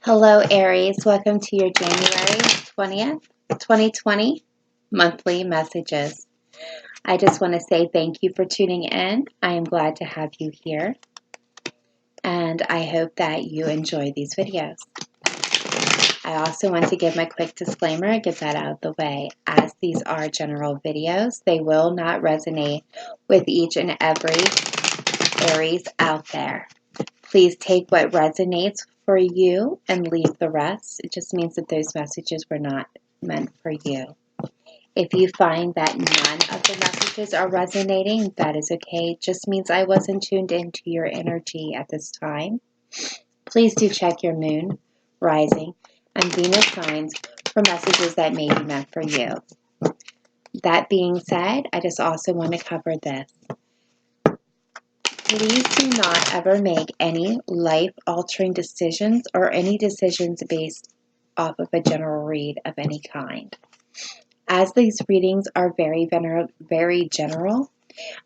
Hello, Aries. Welcome to your January 20th, 2020 monthly messages. I just want to say thank you for tuning in. I am glad to have you here, and I hope that you enjoy these videos. I also want to give my quick disclaimer, get that out of the way. As these are general videos, they will not resonate with each and every Aries out there. Please take what resonates for you and leave the rest. It just means that those messages were not meant for you. If you find that none of the messages are resonating, that is okay. It just means I wasn't tuned into your energy at this time. Please do check your moon, rising, and Venus signs for messages that may be meant for you. That being said, I just also want to cover this. Please do not ever make any life-altering decisions or any decisions based off of a general read of any kind. As these readings are very general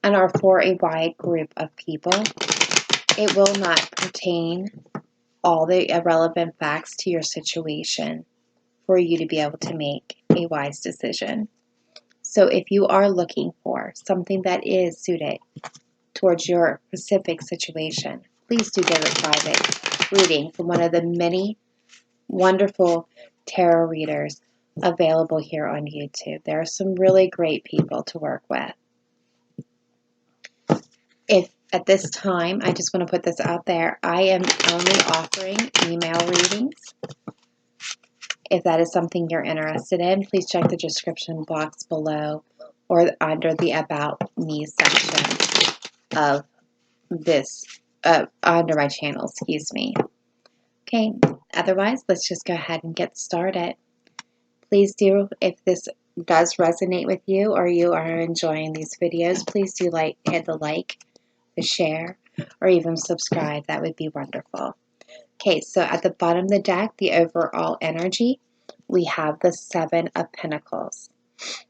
and are for a wide group of people, it will not pertain all the irrelevant facts to your situation for you to be able to make a wise decision. So if you are looking for something that is suited towards your specific situation, please do get a private reading from one of the many wonderful tarot readers available here on YouTube. There are some really great people to work with. If at this time, I just want to put this out there, I am only offering email readings. If that is something you're interested in, please check the description box below or under the About Me section of this, under my channel, excuse me. Okay, otherwise, let's just go ahead and get started. Please do, if this does resonate with you or you are enjoying these videos, please do hit the like, the share, or even subscribe. That would be wonderful. Okay, so at the bottom of the deck, the overall energy, we have the Seven of Pentacles.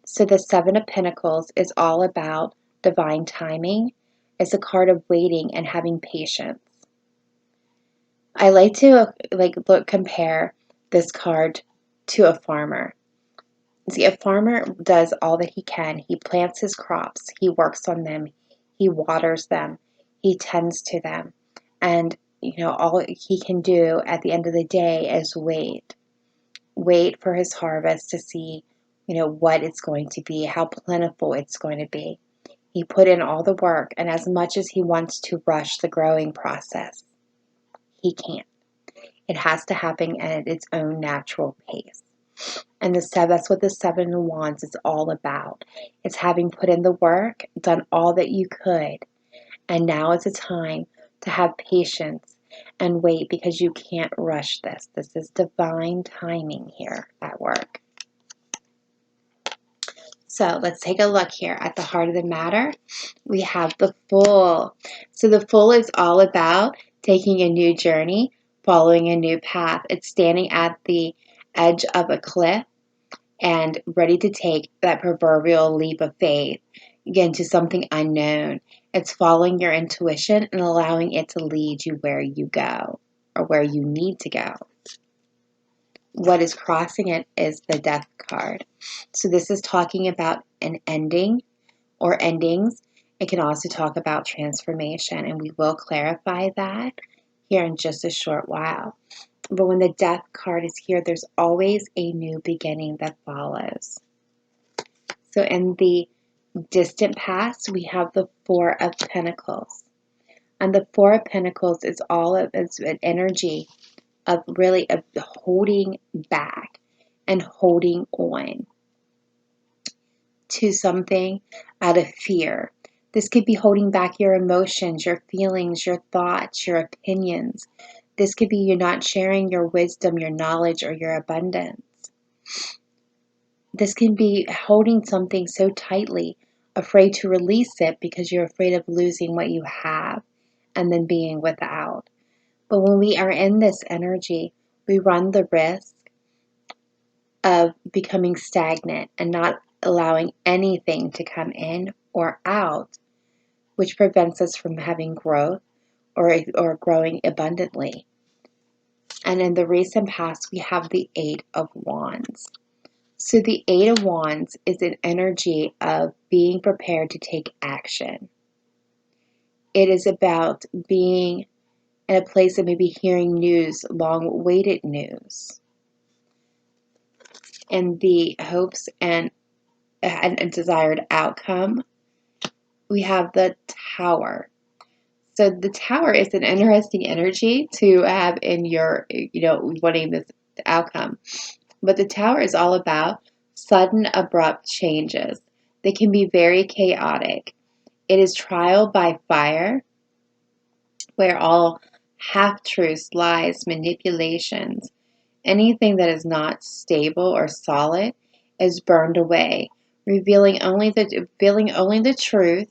So the Seven of Pentacles is all about divine timing. It's a card of waiting and having patience. I like to compare this card to a farmer. See, a farmer does all that he can. He plants his crops. He works on them. He waters them. He tends to them. And, all he can do at the end of the day is wait. Wait for his harvest to see, what it's going to be, how plentiful it's going to be. He put in all the work, and as much as he wants to rush the growing process, he can't. It has to happen at its own natural pace. And that's what the Seven of Wands is all about. It's having put in the work, done all that you could, and now is a time to have patience and wait because you can't rush this. This is divine timing here at work. So let's take a look here at the heart of the matter. We have the Fool. So the Fool is all about taking a new journey, following a new path. It's standing at the edge of a cliff and ready to take that proverbial leap of faith, again, to something unknown. It's following your intuition and allowing it to lead you where you go or where you need to go. What is crossing it is the Death card. So this is talking about an ending or endings. It can also talk about transformation, and we will clarify that here in just a short while. But when the Death card is here, there's always a new beginning that follows. So in the distant past, we have the Four of Pentacles. And the Four of Pentacles is it's an energy of really of holding back and holding on to something out of fear. This could be holding back your emotions, your feelings, your thoughts, your opinions. This could be you not sharing your wisdom, your knowledge, or your abundance. This can be holding something so tightly, afraid to release it because you're afraid of losing what you have and then being without. But when we are in this energy, we run the risk of becoming stagnant and not allowing anything to come in or out, which prevents us from having growth or growing abundantly. And in the recent past, we have the Eight of Wands. So the Eight of Wands is an energy of being prepared to take action. It is about being in a place of maybe hearing news, long-awaited news, and the hopes and a desired outcome. We have the Tower. So the Tower is an interesting energy to have in your, wanting this outcome. But the Tower is all about sudden, abrupt changes. They can be very chaotic. It is trial by fire, where all half-truths, lies, manipulations, anything that is not stable or solid is burned away, revealing only the truth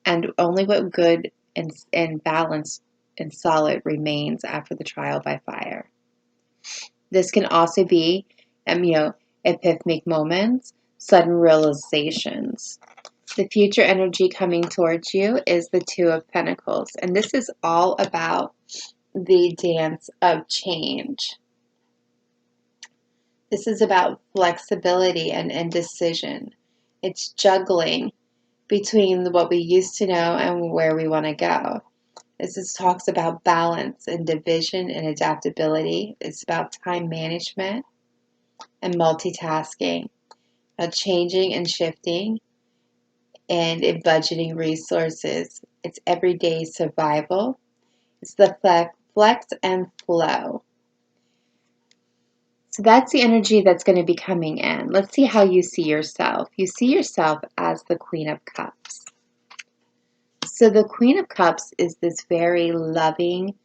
and only what good and balanced and solid remains after the trial by fire. This can also be, epiphanic moments, sudden realizations. The future energy coming towards you is the Two of Pentacles, and this is all about the dance of change. This is about flexibility and indecision. It's juggling between what we used to know and where we want to go. This talks about balance and division and adaptability. It's about time management and multitasking, changing and shifting, and in budgeting resources. It's everyday survival. It's the flex and flow. So that's the energy that's going to be coming in. Let's see how you see yourself. You see yourself as the Queen of Cups. So the Queen of Cups is this very loving,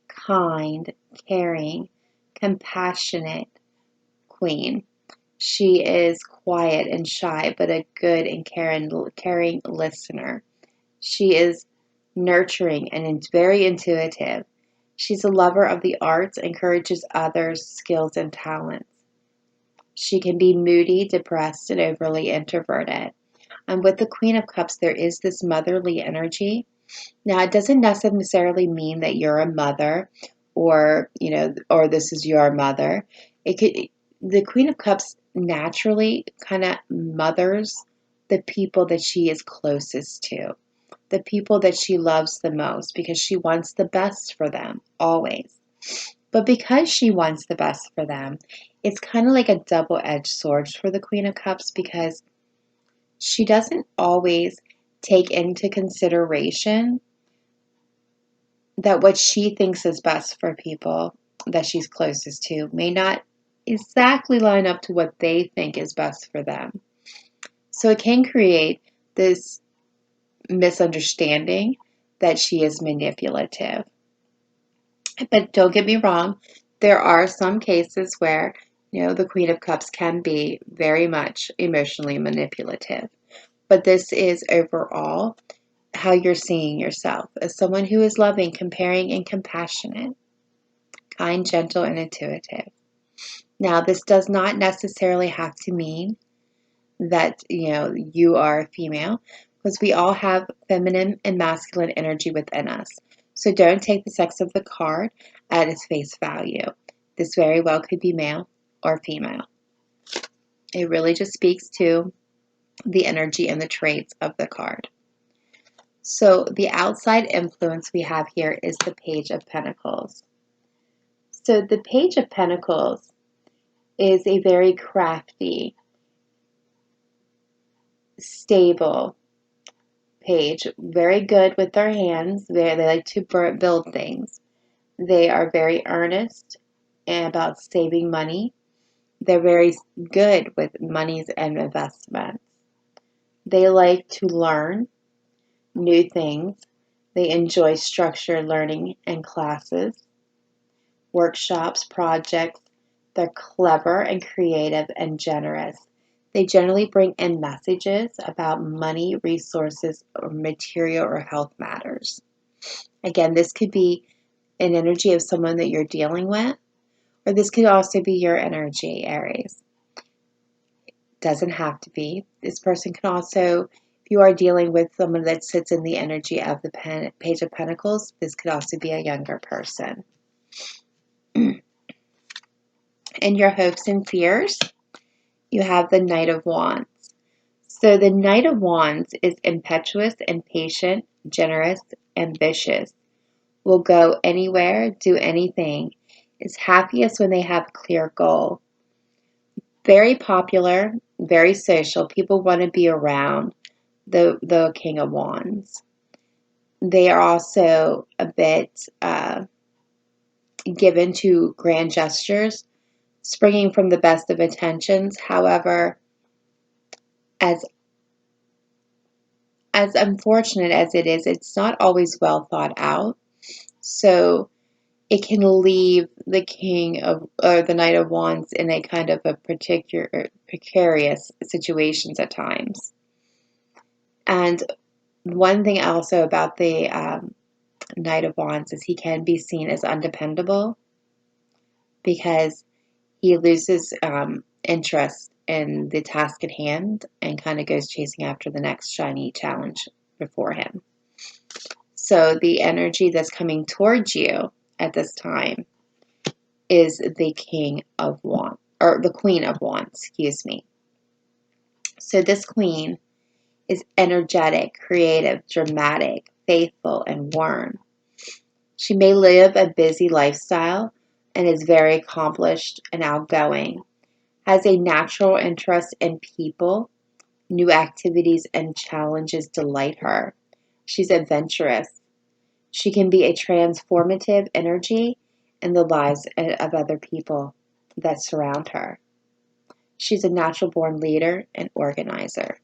kind, caring, compassionate queen. She is quiet and shy, but a good and caring listener. She is nurturing and very intuitive. She's a lover of the arts, encourages others' skills and talents. She can be moody, depressed, and overly introverted. And with the Queen of Cups, there is this motherly energy. Now, it doesn't necessarily mean that you're a mother or this is your mother. The Queen of Cups naturally kind of mothers the people that she is closest to, the people that she loves the most, because she wants the best for them, always. But because she wants the best for them, it's kind of like a double-edged sword for the Queen of Cups, because she doesn't always take into consideration that what she thinks is best for people that she's closest to may not exactly line up to what they think is best for them. So it can create this misunderstanding that she is manipulative. But don't get me wrong, there are some cases where, the Queen of Cups can be very much emotionally manipulative. But this is overall how you're seeing yourself as someone who is loving, caring, and compassionate, kind, gentle, and intuitive. Now, this does not necessarily have to mean that, you are a female, because we all have feminine and masculine energy within us. So don't take the sex of the card at its face value. This very well could be male or female. It really just speaks to the energy and the traits of the card. So the outside influence we have here is the Page of Pentacles. So the Page of Pentacles is a very crafty, stable page, very good with their hands. They like to build things. They are very earnest and about saving money. They're very good with monies and investments. They like to learn new things. They enjoy structured learning and classes, workshops, projects. They're clever and creative and generous. They generally bring in messages about money, resources, or material or health matters. Again, this could be an energy of someone that you're dealing with, or this could also be your energy, Aries. Doesn't have to be. This person can also, if you are dealing with someone that sits in the energy of the Page of Pentacles, this could also be a younger person. In your hopes and fears, you have the Knight of Wands. So the Knight of Wands is impetuous, impatient, generous, ambitious, will go anywhere, do anything, is happiest when they have a clear goal. Very popular, very social. People want to be around the King of Wands. They are also a bit given to grand gestures, springing from the best of intentions. However, as unfortunate as it is, it's not always well thought out. So it can leave the King of or the Knight of Wands in a kind of a particular precarious situations at times. And one thing also about the Knight of Wands is he can be seen as undependable because he loses interest in the task at hand and kind of goes chasing after the next shiny challenge before him. So the energy that's coming towards you at this time is the King of Wands, or the Queen of Wands, excuse me. So this queen is energetic, creative, dramatic, faithful, and warm. She may live a busy lifestyle and is very accomplished and outgoing, has a natural interest in people, new activities and challenges delight her. She's adventurous. She can be a transformative energy in the lives of other people that surround her. She's a natural born leader and organizer.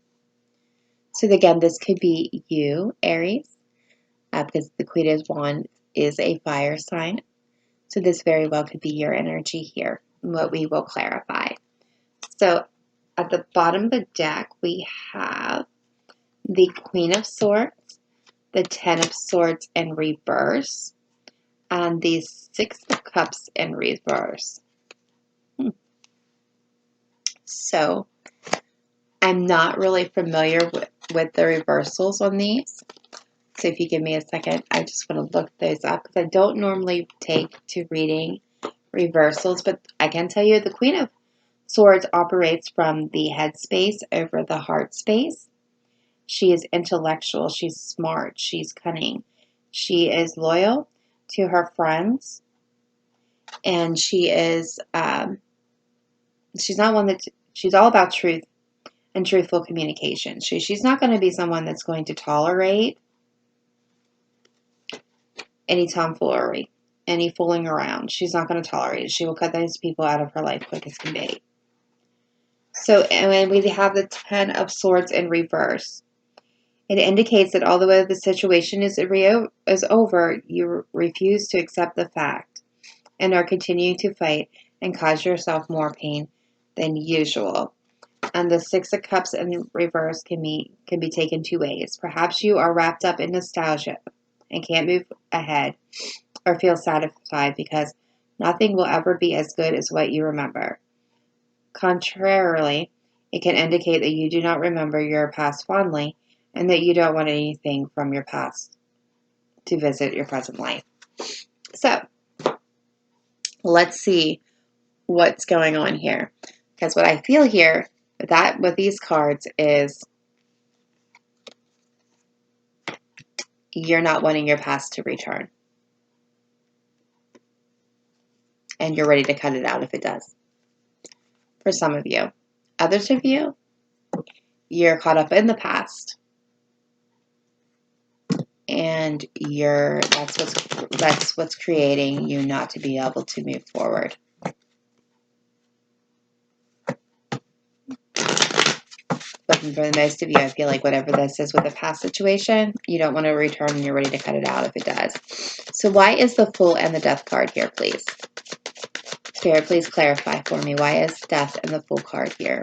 So again, this could be you, Aries, because the Queen of Wands is a fire sign. So this very well could be your energy here, what we will clarify. So at the bottom of the deck, we have the Queen of Swords, the Ten of Swords in reverse, and the Six of Cups in reverse. So I'm not really familiar with the reversals on these. So if you give me a second, I just want to look those up because I don't normally take to reading reversals, but I can tell you the Queen of Swords operates from the head space over the heart space. She is intellectual, she's smart, she's cunning, she is loyal to her friends, and she is she's not one that she's all about truth and truthful communication. She's not going to be someone that's going to tolerate any tomfoolery, any fooling around. She's not going to tolerate it. She will cut those people out of her life quick as can be. So, and when we have the Ten of Swords in reverse, it indicates that although the situation is over, you refuse to accept the fact and are continuing to fight and cause yourself more pain than usual. And the Six of Cups in reverse can be taken two ways. Perhaps you are wrapped up in nostalgia and can't move ahead or feel satisfied because nothing will ever be as good as what you remember. Contrarily, it can indicate that you do not remember your past fondly and that you don't want anything from your past to visit your present life. So, let's see what's going on here. Because what I feel here with these cards is you're not wanting your past to return. And you're ready to cut it out if it does. For some of you. Others of you, you're caught up in the past. And that's what's creating you not to be able to move forward. But for most of you, I feel like whatever this is with a past situation, you don't want to return and you're ready to cut it out if it does. So why is the Fool and the Death card here, please? Spirit, please clarify for me. Why is Death and the Fool card here?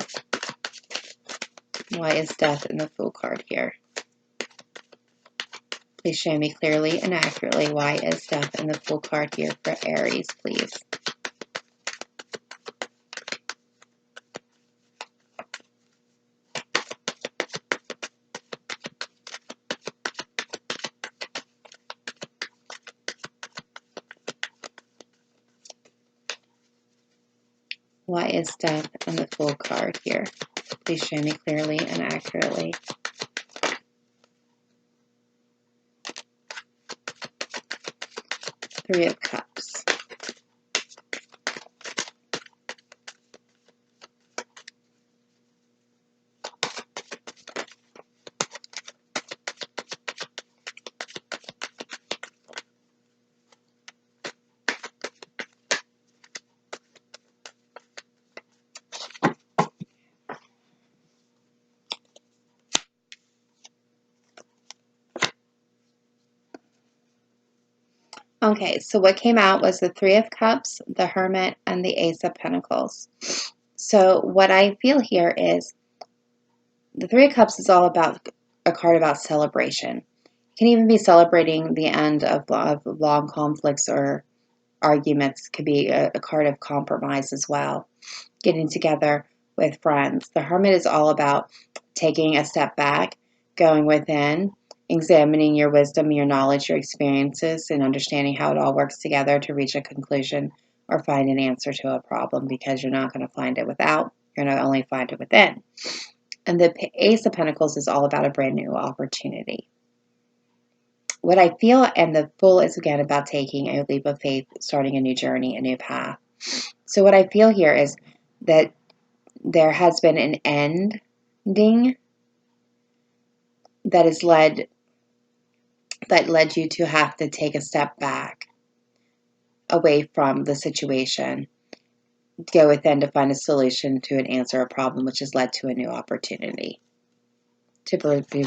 Why is Death and the Fool card here? Please show me clearly and accurately why is Death and the Fool card here for Aries, please. Why is Death and the Fool card here? Please show me clearly and accurately. Three of Cups. Okay, so what came out was the Three of Cups, the Hermit, and the Ace of Pentacles. So what I feel here is the Three of Cups is all about a card about celebration. It can even be celebrating the end of long conflicts or arguments. It could be a card of compromise as well. Getting together with friends. The Hermit is all about taking a step back, going within, examining your wisdom, your knowledge, your experiences, and understanding how it all works together to reach a conclusion or find an answer to a problem, because you're not going to find it without, you're going to only find it within. And the Ace of Pentacles is all about a brand new opportunity. What I feel, and the Fool is again about taking a leap of faith, starting a new journey, a new path. So what I feel here is that there has been an ending that led you to have to take a step back away from the situation, go within to find a solution to an answer, a problem, which has led to a new opportunity to be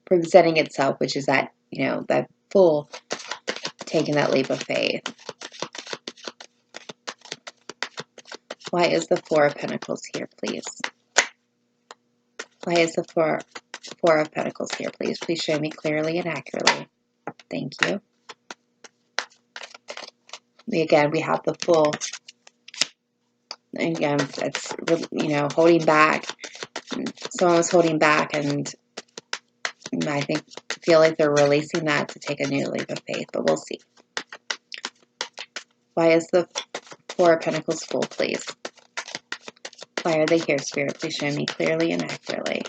presenting itself, which is that, that Fool taking that leap of faith. Why is the Four of Pentacles here, please? Why is the Four of Pentacles here, please? Please show me clearly and accurately. Thank you. Again, we have the Fool. Again, it's, holding back. Someone was holding back, and I feel like they're releasing that to take a new leap of faith, but we'll see. Why is the Four of Pentacles full, please? Why are they here, Spirit? Please show me clearly and accurately.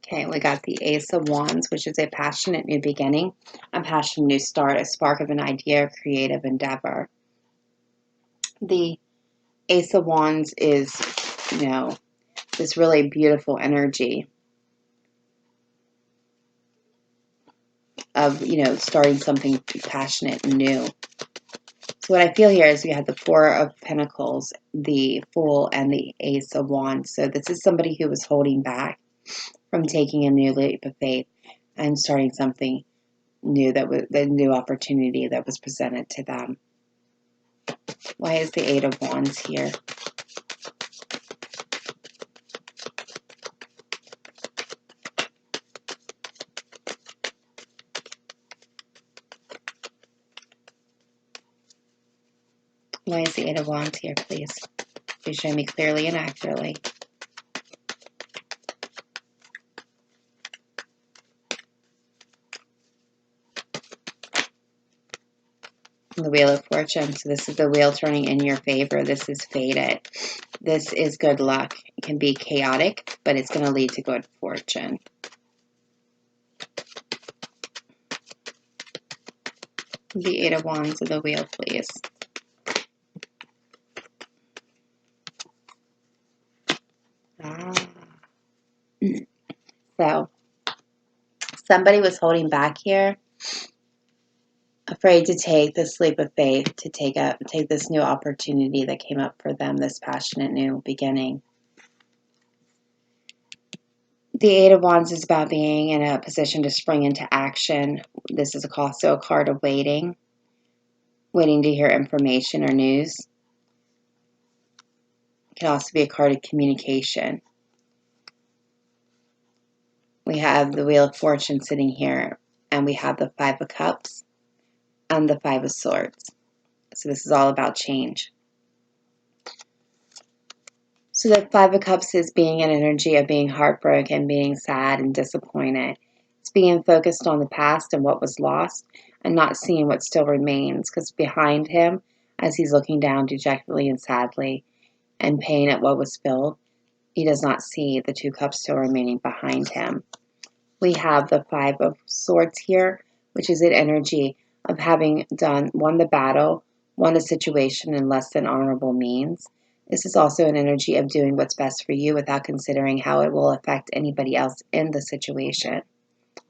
Okay, we got the Ace of Wands, which is a passionate new beginning, a passionate new start, a spark of an idea, creative endeavor. The Ace of Wands is, this really beautiful energy of, starting something passionate and new. So what I feel here is we have the Four of Pentacles, the Fool, and the Ace of Wands. So this is somebody who was holding back from taking a new leap of faith and starting something new, that was the new opportunity that was presented to them. Why is the Eight of Wands here? Why is the Eight of Wands here, please? Please show me clearly and accurately. The Wheel of Fortune. So this is the wheel turning in your favor. This is fated. This is good luck. It can be chaotic, but it's going to lead to good fortune. The Eight of Wands of the wheel, please. So, somebody was holding back here, afraid to take this leap of faith, to take this new opportunity that came up for them, this passionate new beginning. The Eight of Wands is about being in a position to spring into action. This is also a card of waiting to hear information or news. It can also be a card of communication. We have the Wheel of Fortune sitting here, and we have the Five of Cups and the Five of Swords. So this is all about change. So the Five of Cups is being an energy of being heartbroken, being sad and disappointed. It's being focused on the past and what was lost and not seeing what still remains, because behind him, as he's looking down dejectedly and sadly and pain at what was spilled, he does not see the two cups still remaining behind him. We have the Five of Swords here, which is an energy of having won the battle, won a situation in less than honorable means. This is also an energy of doing what's best for you without considering how it will affect anybody else in the situation,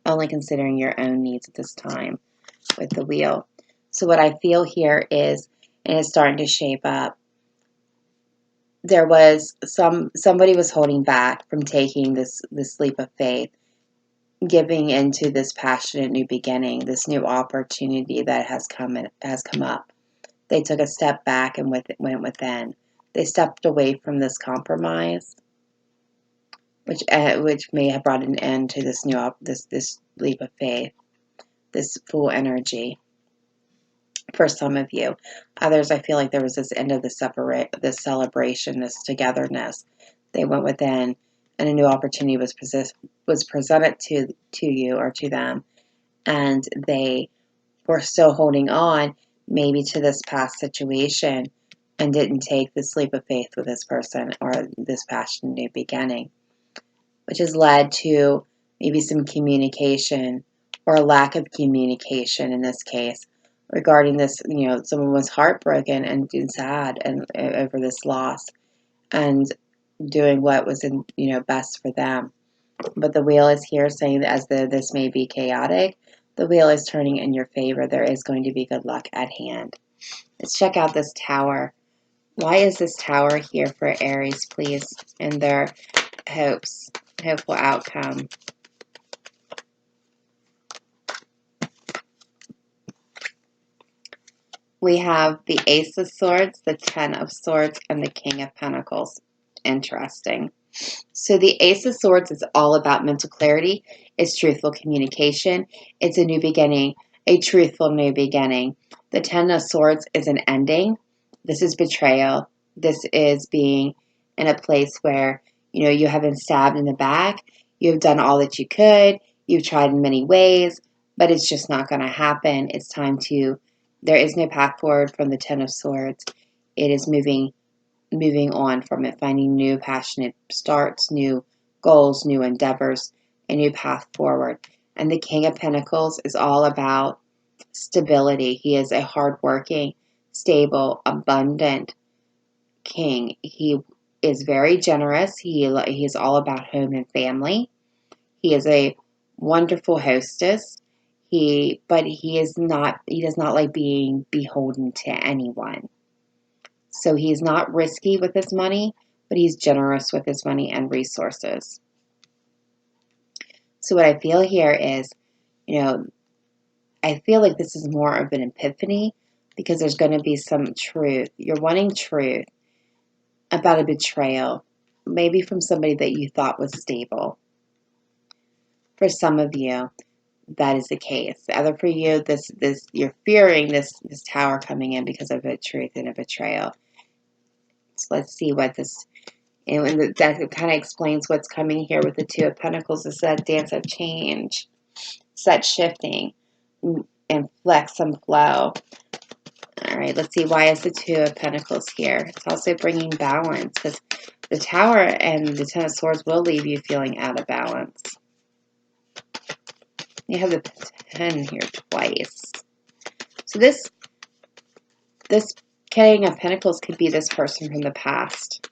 only considering your own needs at this time with the Wheel. So what I feel here is, and it's starting to shape up, there was somebody was holding back from taking this leap of faith, giving into this passionate new beginning, this new opportunity that has come up. They took a step back and went within. They stepped away from this compromise, which may have brought an end to this this leap of faith, this full energy. For some of you, others, I feel like there was this end of this celebration, this togetherness. They went within, and a new opportunity was presented to you or to them, and they were still holding on, maybe to this past situation, and didn't take this leap of faith with this person or this passionate new beginning, which has led to maybe some communication or a lack of communication in this case regarding this. Someone was heartbroken and sad and over this loss and doing what was best for them. But the Wheel is here saying that as though this may be chaotic, the Wheel is turning in your favor. There is going to be good luck at hand. Let's check out this Tower. Why is this Tower here for Aries, please, and their hopeful outcome? We have the Ace of Swords, the Ten of Swords, and the King of Pentacles. Interesting. So the Ace of Swords is all about mental clarity. It's truthful communication. It's a new beginning, a truthful new beginning. The Ten of Swords is an ending. This is betrayal. This is being in a place where, you have been stabbed in the back. You've done all that you could. You've tried in many ways, but it's just not going to happen. It's time to, there is no path forward from the Ten of Swords. It is moving on from it, finding new passionate starts, new goals, new endeavors, a new path forward. And the King of Pentacles is all about stability. He is a hardworking, stable, abundant king. He is very generous. He is all about home and family. He is a wonderful hostess. But he does not like being beholden to anyone. So he's not risky with his money, but he's generous with his money and resources. So what I feel here is, I feel like this is more of an epiphany because there's going to be some truth. You're wanting truth about a betrayal, maybe from somebody that you thought was stable. For some of you, that is the case. Other for you, this you're fearing this Tower coming in because of a truth and a betrayal. So let's see what this, and that kind of explains what's coming here with the Two of Pentacles. Is that dance of change. It's that shifting and flex and flow. All right, let's see. Why is the Two of Pentacles here? It's also bringing balance, because the Tower and the Ten of Swords will leave you feeling out of balance. You have the 10 here twice. So this King of Pentacles could be this person from the past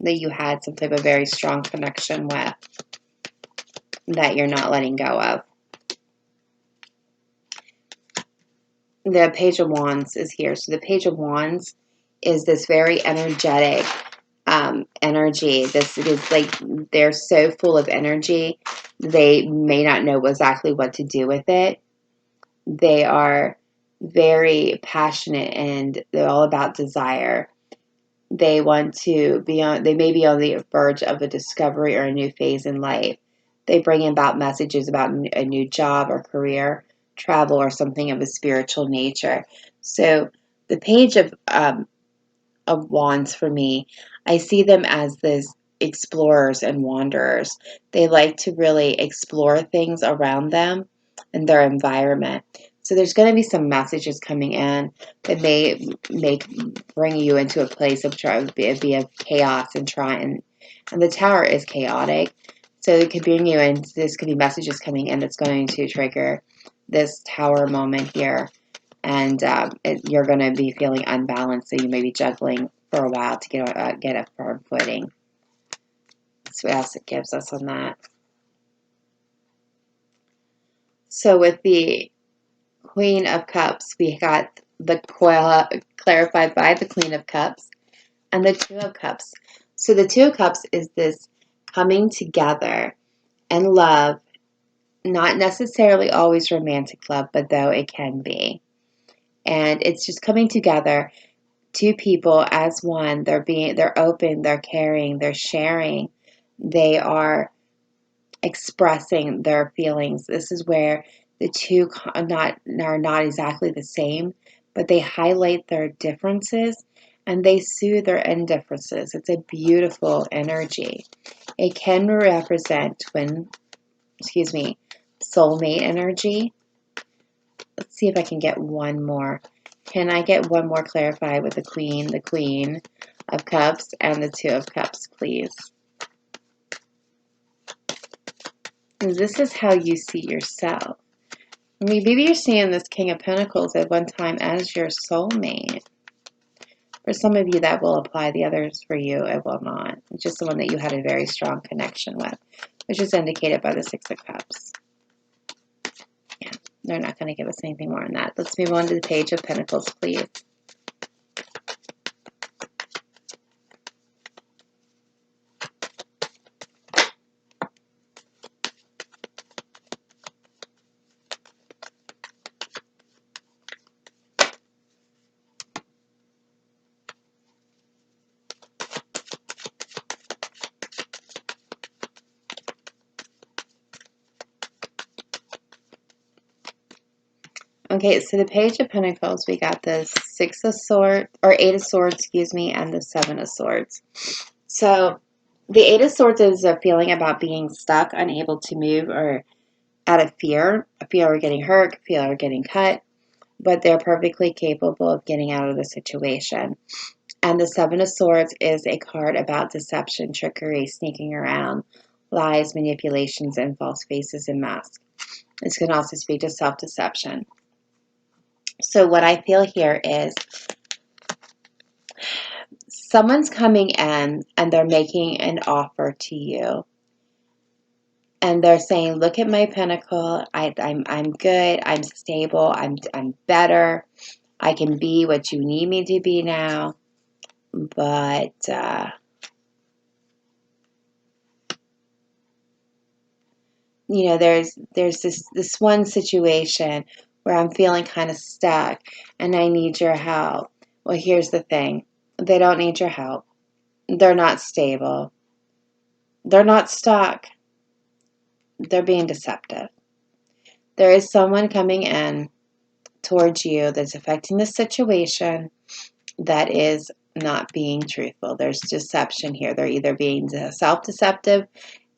that you had some type of very strong connection with that you're not letting go of. The Page of Wands is here. So the Page of Wands is this very energetic energy. This is like, they're so full of energy. They may not know exactly what to do with it. They are very passionate and they're all about desire. They want to be on, they may be on the verge of a discovery or a new phase in life. They bring about messages about a new job or career, travel, or something of a spiritual nature. So the Page of Wands for me, I see them as this explorers and wanderers. They like to really explore things around them and their environment. So there's going to be some messages coming in that may bring you into a place of be of chaos and and the Tower is chaotic. So it could bring you in. This could be messages coming in that's going to trigger this Tower moment here, and you're going to be feeling unbalanced. So you may be juggling for a while to get a firm footing. That's what else it gives us on that. So with the Queen of Cups, we got the coil clarified by the Queen of Cups and the Two of Cups. So the Two of Cups is this coming together and love, not necessarily always romantic love, but though it can be. And it's just coming together, two people as one. They're open, they're caring, they're sharing, they are expressing their feelings. This is where the two are not exactly the same, but they highlight their differences and they soothe their indifferences. It's a beautiful energy. It can represent soulmate energy. Let's see if I can get one more. Can I get one more clarified with the Queen of Cups and the Two of Cups, please? And this is how you see yourself. Maybe you're seeing this King of Pentacles at one time as your soulmate. For some of you, that will apply. The others, for you, it will not. It's just the one that you had a very strong connection with, which is indicated by the Six of Cups. Yeah, they're not going to give us anything more on that. Let's move on to the Page of Pentacles, please. Okay, so the Page of Pentacles, we got the Eight of Swords, and the Seven of Swords. So the Eight of Swords is a feeling about being stuck, unable to move, or out of fear of getting hurt, fear of getting cut, but they're perfectly capable of getting out of the situation. And the Seven of Swords is a card about deception, trickery, sneaking around, lies, manipulations, and false faces and masks. This can also speak to self-deception. So what I feel here is someone's coming in and they're making an offer to you. And they're saying, look at my pentacle. I'm good. I'm stable. I'm better. I can be what you need me to be now. But there's this one situation where I'm feeling kind of stuck and I need your help. Well, here's the thing. They don't need your help. They're not stable. They're not stuck. They're being deceptive. There is someone coming in towards you that's affecting the situation that is not being truthful. There's deception here. They're either being self-deceptive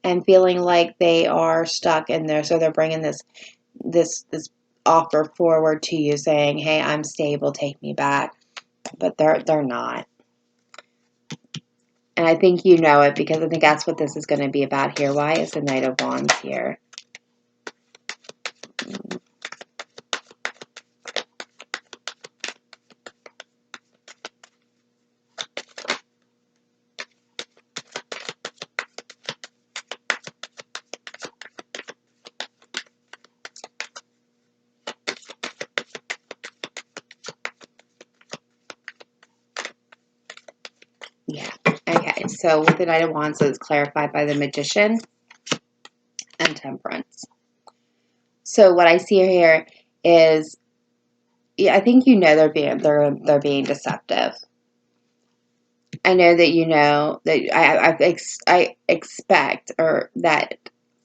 and feeling like they are stuck in there, so they're bringing this offer forward to you, saying, "Hey, I'm stable. Take me back," but they're not. And I think you know it because I think that's what this is going to be about here. Why is the Knight of Wands here? Yeah. Okay. So with the Knight of Wands, it's clarified by the Magician and Temperance. So what I see here is, yeah, I think they're being deceptive. I know that that I expect or that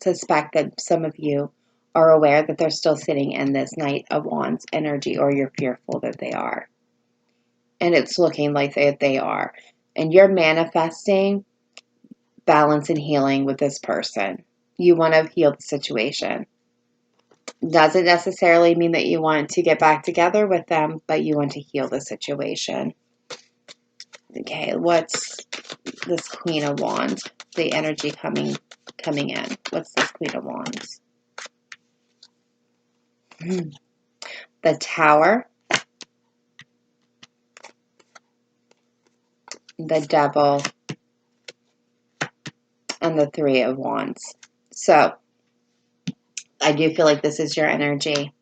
suspect that some of you are aware that they're still sitting in this Knight of Wands energy, or you're fearful that they are. And it's looking like they are. And you're manifesting balance and healing with this person. You want to heal the situation. Doesn't necessarily mean that you want to get back together with them, but you want to heal the situation. Okay, what's this Queen of Wands? The energy coming in. What's this Queen of Wands? The Tower, the Devil, and the Three of Wands. So, I do feel like this is your energy.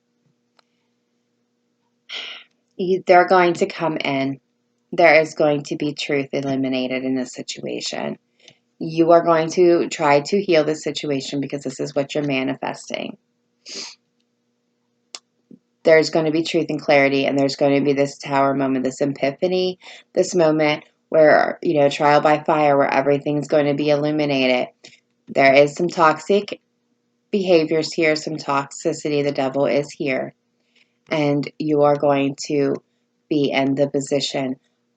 They're going to come in. There is going to be truth illuminated in this situation. You are going to try to heal this situation because this is what you're manifesting. There's going to be truth and clarity, and there's going to be this Tower moment, this epiphany, this moment where, trial by fire, where everything's going to be illuminated. There is some toxic behaviors here, some toxicity. The devil is here. And you are going to be in the position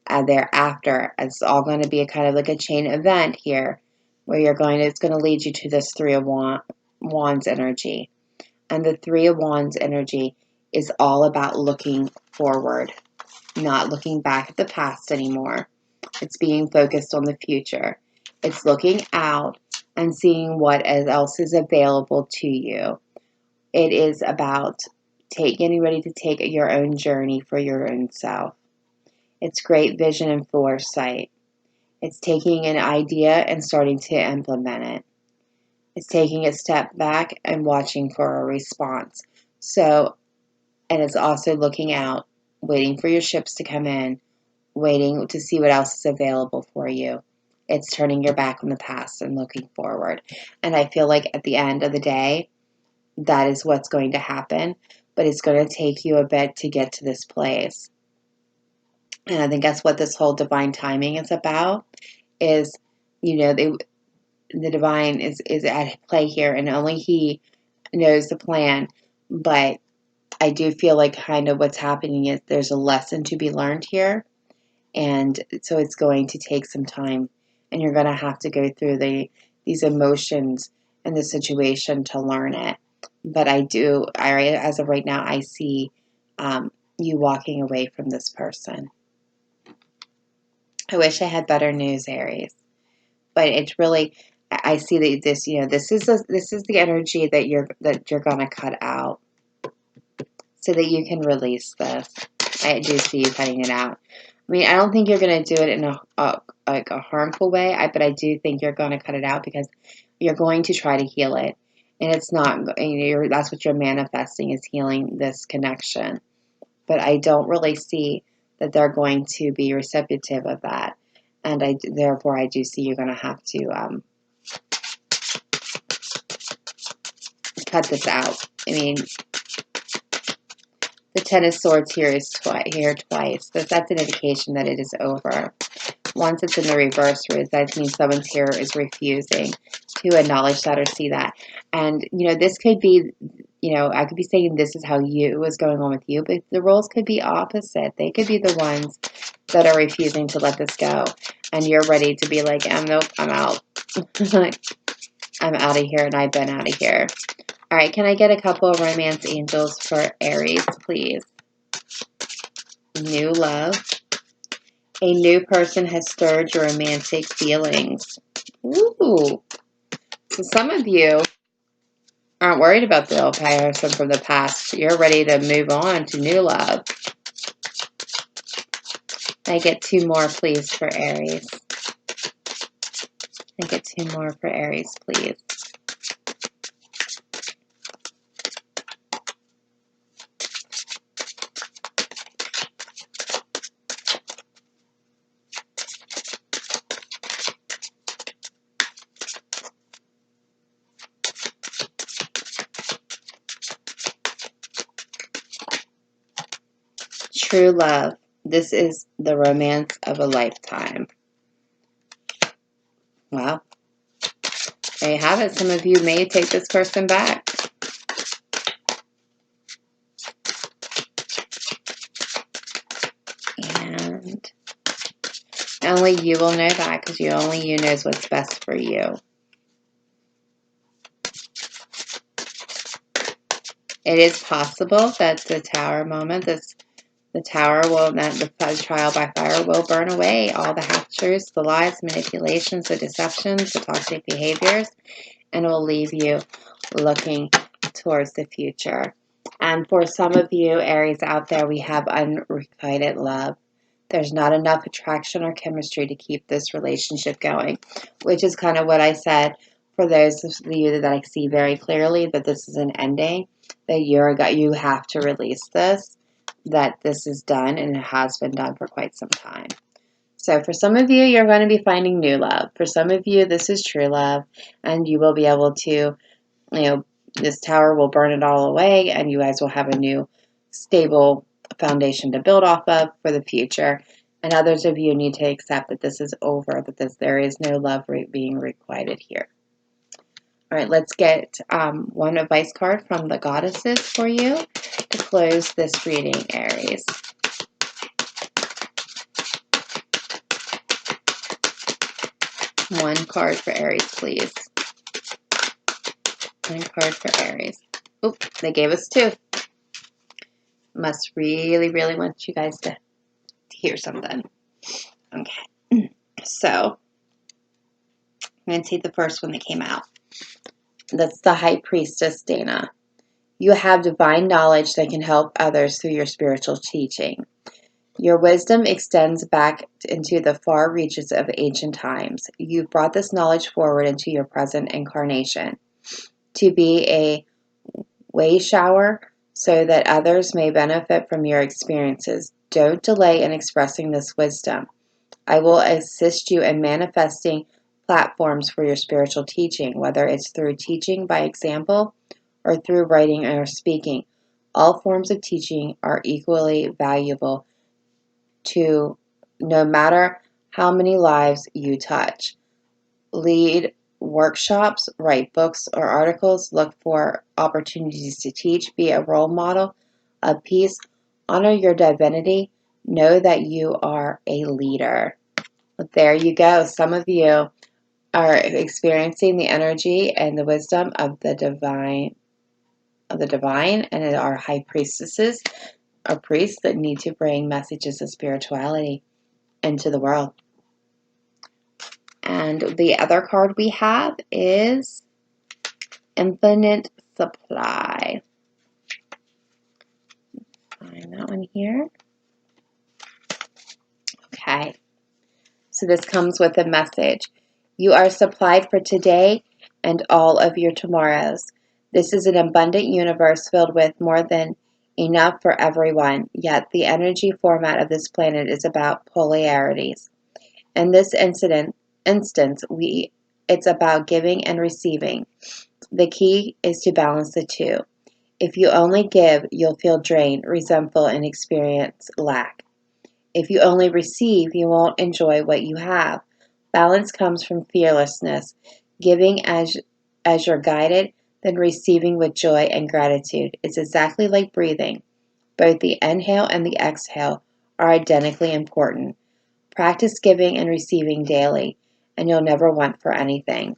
thereafter. It's all going to be a kind of like a chain event here, where it's going to lead you to this Three of Wands energy. And the Three of Wands energy is all about looking forward, not looking back at the past anymore. It's being focused on the future. It's looking out and seeing what else is available to you. It is about getting ready to take your own journey for your own self. It's great vision and foresight. It's taking an idea and starting to implement it. It's taking a step back and watching for a response. And it's also looking out, waiting for your ships to come in, waiting to see what else is available for you. It's turning your back on the past and looking forward. And I feel like at the end of the day, that is what's going to happen. But it's going to take you a bit to get to this place. And I think that's what this whole divine timing is about, is, the divine is at play here, and only he knows the plan. But I do feel like kind of what's happening is there's a lesson to be learned here. And so it's going to take some time, and you're going to have to go through these emotions and the situation to learn it. But as of right now, I see you walking away from this person. I wish I had better news, Aries. But it's really, I see that this is the energy that you're going to cut out, so that you can release this. I do see you cutting it out. I mean, I don't think you're going to do it in a harmful way, but I do think you're going to cut it out because you're going to try to heal it. And it's not, that's what you're manifesting, is healing this connection. But I don't really see that they're going to be receptive of that. And therefore, I do see you're going to have to cut this out. I mean, the Ten of Swords here is here twice. That's an indication that it is over. Once it's in the reverse, that means someone's here is refusing to acknowledge that or see that. And, this could be, I could be saying this is how was going on with you, but the roles could be opposite. They could be the ones that are refusing to let this go. And you're ready to be like, nope, I'm out. I'm out of here, and I've been out of here. All right, can I get a couple of romance angels for Aries, please? New love. A new person has stirred your romantic feelings. Ooh. So some of you aren't worried about the old person from the past. You're ready to move on to new love. I get two more, please, for Aries. I get two more for Aries, please. True love. This is the romance of a lifetime. Well, There you have it. Some of you may take this person back. And only you will know that, because only you knows what's best for you. It is possible that the Tower moment, the Tower will, the trial by fire will burn away all the half-truths, the lies, manipulations, the deceptions, the toxic behaviors, and will leave you looking towards the future. And for some of you, Aries out there, we have unrequited love. There's not enough attraction or chemistry to keep this relationship going, which is kind of what I said for those of you that I see very clearly that this is an ending, that you have to release this, that this is done, and it has been done for quite some time. So for some of you, you're going to be finding new love. For some of you, this is true love, and you will be able to, this Tower will burn it all away, and you guys will have a new, stable foundation to build off of for the future. And others of you need to accept that this is over, that there is no love being requited here. All right, let's get one advice card from the goddesses for you to close this reading, Aries. One card for Aries, please. One card for Aries. Oop, they gave us two. Must really, really want you guys to hear something. Okay, so I'm going to take the first one that came out. That's the High Priestess, Dana. You have divine knowledge that can help others through your spiritual teaching. Your wisdom extends back into the far reaches of ancient times. You've brought this knowledge forward into your present incarnation to be a way shower so that others may benefit from your experiences. Don't delay in expressing this wisdom. I will assist you in manifesting platforms for your spiritual teaching, whether it's through teaching by example or through writing or speaking. All forms of teaching are equally valuable to no matter how many lives you touch. Lead workshops, write books or articles, look for opportunities to teach, be a role model of peace, honor your divinity, know that you are a leader. But there you go. Some of you are experiencing the energy and the wisdom of the divine, and are high priestesses or priests that need to bring messages of spirituality into the world. And the other card we have is Infinite Supply. Find that one here. Okay. So this comes with a message. You are supplied for today and all of your tomorrows. This is an abundant universe filled with more than enough for everyone. Yet the energy format of this planet is about polarities. In this instance, it's about giving and receiving. The key is to balance the two. If you only give, you'll feel drained, resentful, and experience lack. If you only receive, you won't enjoy what you have. Balance comes from fearlessness, giving as you're guided, then receiving with joy and gratitude. It's exactly like breathing. Both the inhale and the exhale are identically important. Practice giving and receiving daily, and you'll never want for anything.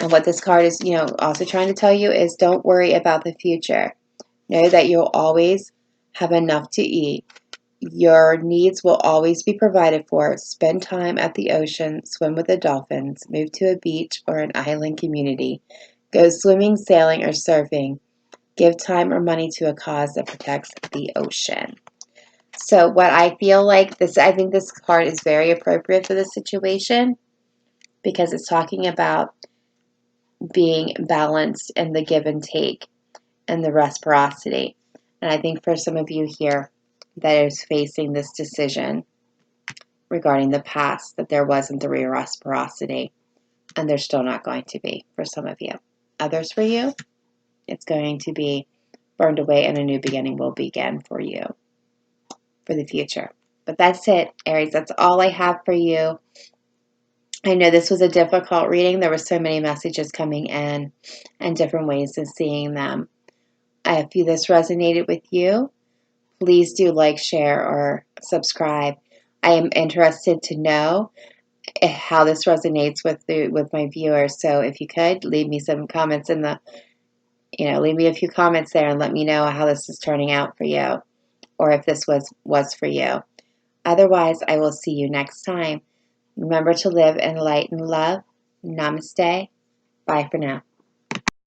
And what this card is, also trying to tell you is don't worry about the future. Know that you'll always have enough to eat. Your needs will always be provided for. Spend time at the ocean, swim with the dolphins, move to a beach or an island community. Go swimming, sailing, or surfing. Give time or money to a cause that protects the ocean. So what I feel like I think this card is very appropriate for this situation because it's talking about being balanced in the give and take and the reciprocity. And I think for some of you here that is facing this decision regarding the past, that there wasn't the reciprocity, and there's still not going to be for some of you. Others for you, it's going to be burned away and a new beginning will begin for you for the future. But that's it, Aries. That's all I have for you. I know this was a difficult reading. There were so many messages coming in and different ways of seeing them. If this resonated with you, please do like, share, or subscribe. I am interested to know how this resonates with my viewers. So if you could leave me some comments in the, leave me a few comments there and let me know how this is turning out for you, or if this was for you. Otherwise, I will see you next time. Remember to live in light and love. Namaste. Bye for now.